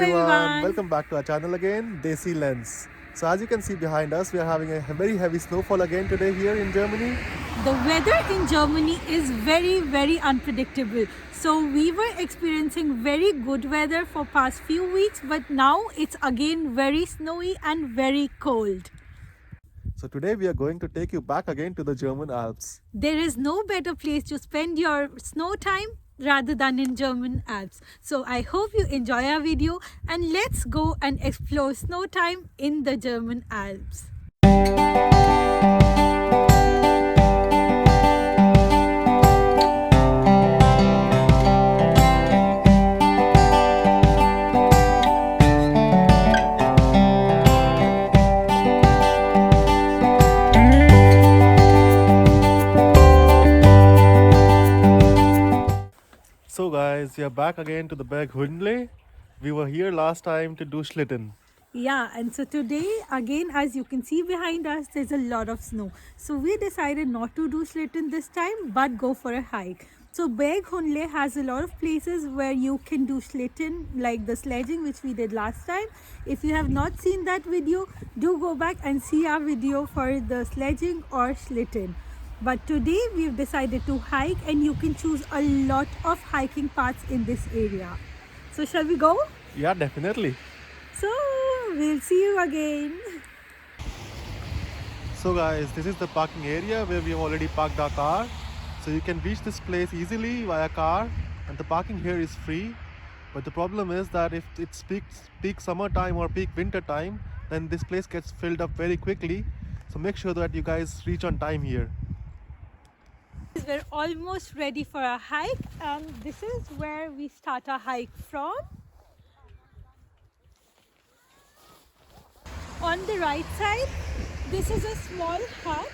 everyone, welcome back to our channel again, Desi Lens. So as you can see behind us, we are having a very heavy snowfall again today here in Germany. The weather in Germany is very unpredictable. So we were experiencing very good weather for past few weeks, but now it's again very snowy and very cold. So today we are going to take you back again to the German Alps. There is no better place to spend your snow time rather than in German Alps. So I hope you enjoy our video and let's go and explore snow time in the German Alps. So guys, we are back again to the Berg Hundle. We were here last time to do Schlitten. Yeah, and so today again, as you can see behind us, there's a lot of snow. So we decided not to do Schlitten this time, but go for a hike. So Berg Hundle has a lot of places where you can do Schlitten, like the sledging which we did last time. If you have not seen that video, do go back and see our video for the sledging or Schlitten. But today we've decided to hike, and you can choose a lot of hiking paths in this area. So shall we go? Yeah, definitely. So we'll see you again. So guys, this is the parking area where we have already parked our car. So you can reach this place easily via car, and the parking here is free. But the problem is that if it's peak summer time or peak winter time, then this place gets filled up very quickly. So make sure that you guys reach on time here. We're almost ready for our hike, and this is where we start our hike from. On the right side, this is a small hut.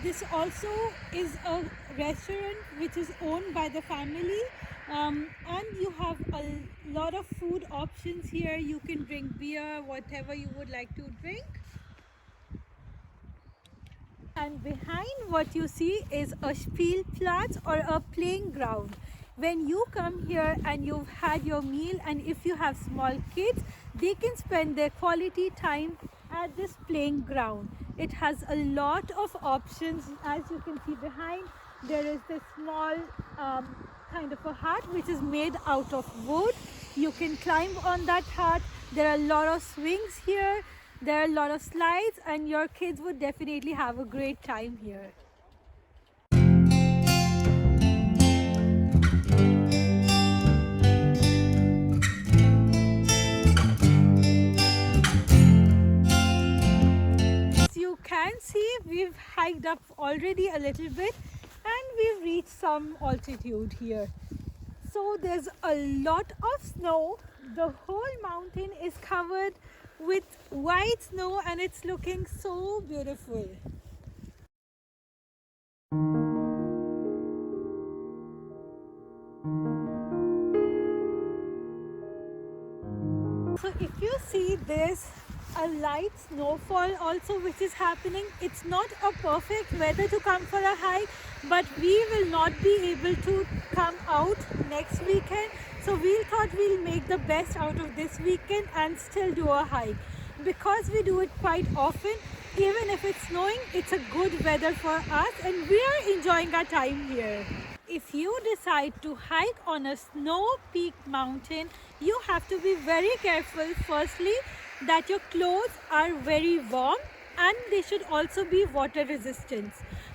This also is a restaurant which is owned by the family, and you have a lot of food options here. You can drink beer, whatever you would like to drink. And behind what you see is a Spielplatz, or a playing ground. When you come here and you've had your meal, and if you have small kids, they can spend their quality time at this playing ground. It has a lot of options. As you can see behind, there is this small kind of a hut which is made out of wood. You can climb on that hut. There are a lot of swings here. There are a lot of slides, and your kids would definitely have a great time here. As you can see, we've hiked up already a little bit, and we've reached some altitude here. So there's a lot of snow. The whole mountain is covered with white snow, and it's looking so beautiful. So if you see, there's a light snowfall also which is happening. It's not a perfect weather to come for a hike, but we will not be able to come out next weekend. So we thought we'll make the best out of this weekend and still do a hike. Because we do it quite often, even if it's snowing, it's a good weather for us, and we are enjoying our time here. If you decide to hike on a snow-peaked mountain, you have to be very careful, firstly, that your clothes are very warm, and they should also be water resistant,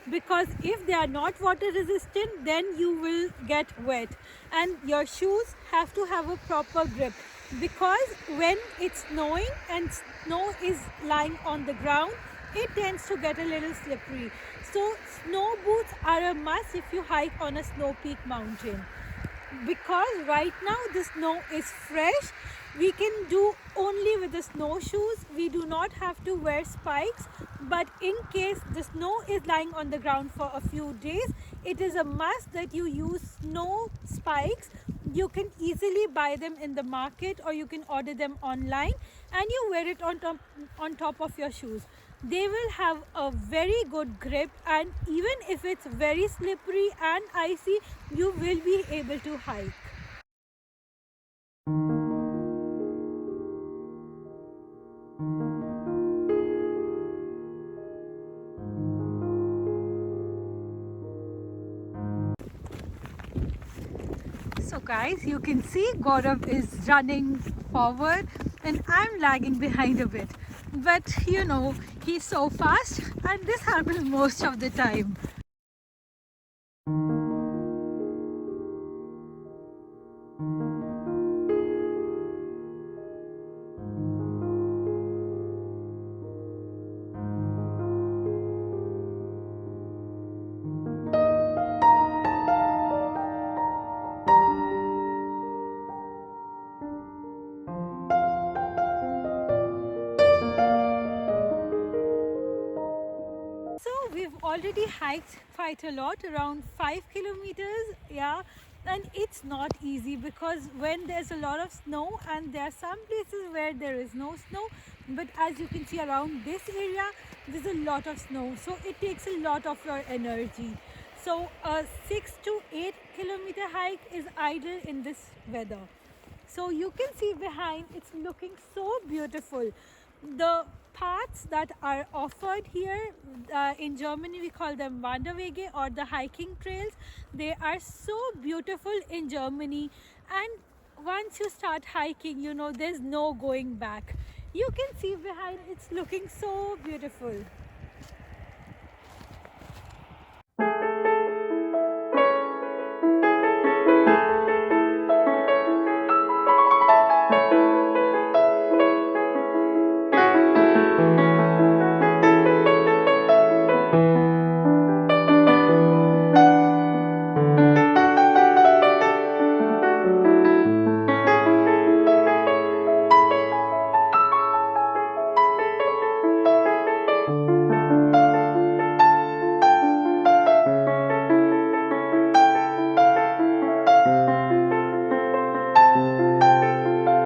because if they are not water resistant, then you will get wet, and your shoes have to have a proper grip, because when it's snowing and snow is lying on the ground, it tends to get a little slippery. So snow boots are a must if you hike on a snow-peaked mountain. Because right now the snow is fresh, we can do only with the snowshoes. We do not have to wear spikes, but in case the snow is lying on the ground for a few days, it is a must that you use snow spikes. You can easily buy them in the market, or you can order them online, and you wear it on top of your shoes. They will have a very good grip, and even if it's very slippery and icy, you will be able to hike. So guys, you can see Gaurav is running forward and I'm lagging behind a bit. But you know, he's so fast and this happens most of the time. So we've already hiked quite a lot, around 5 kilometers, yeah, and it's not easy because when there's a lot of snow, and there are some places where there is no snow, but as you can see around this area, there's a lot of snow, so it takes a lot of your energy. So a 6 to 8 kilometer hike is ideal in this weather. So you can see behind, it's looking so beautiful. The paths that are offered here in Germany, we call them Wanderwege or the hiking trails. They are so beautiful in Germany, and once you start hiking, you know, there's no going back. You can see behind, it's looking so beautiful.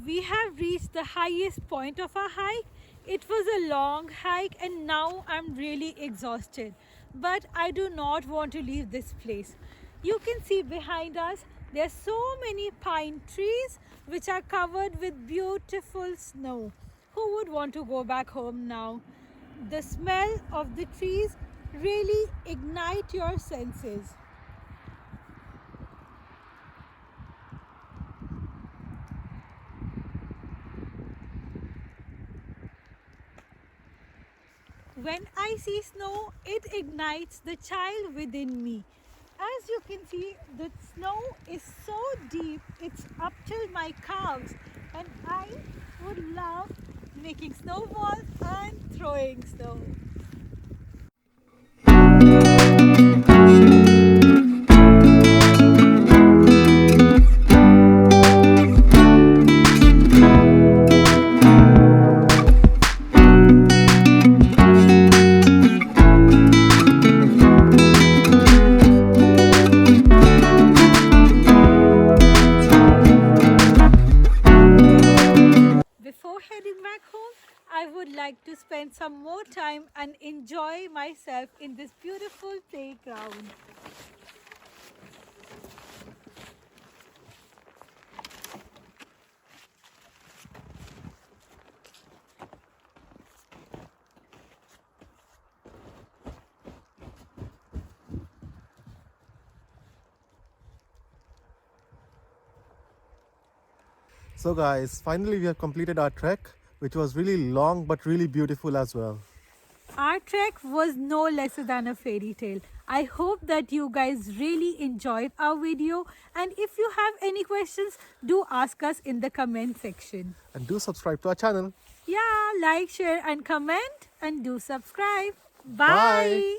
We have reached the highest point of our hike. It was a long hike and now I'm really exhausted. But I do not want to leave this place. You can see behind us, there are so many pine trees which are covered with beautiful snow. Who would want to go back home now? The smell of the trees really ignite your senses. When I see snow, it ignites the child within me. As you can see, the snow is so deep, it's up till my calves, and I would love making snowballs and throwing snow. Before heading back home, I would like to spend some more time and enjoy myself in this beautiful playground. So guys, finally we have completed our trek, which was really long but really beautiful as well. Our trek was no lesser than a fairy tale. I hope that you guys really enjoyed our video, and if you have any questions, do ask us in the comment section. And do subscribe to our channel. Yeah, like, share and comment and do subscribe. Bye. Bye.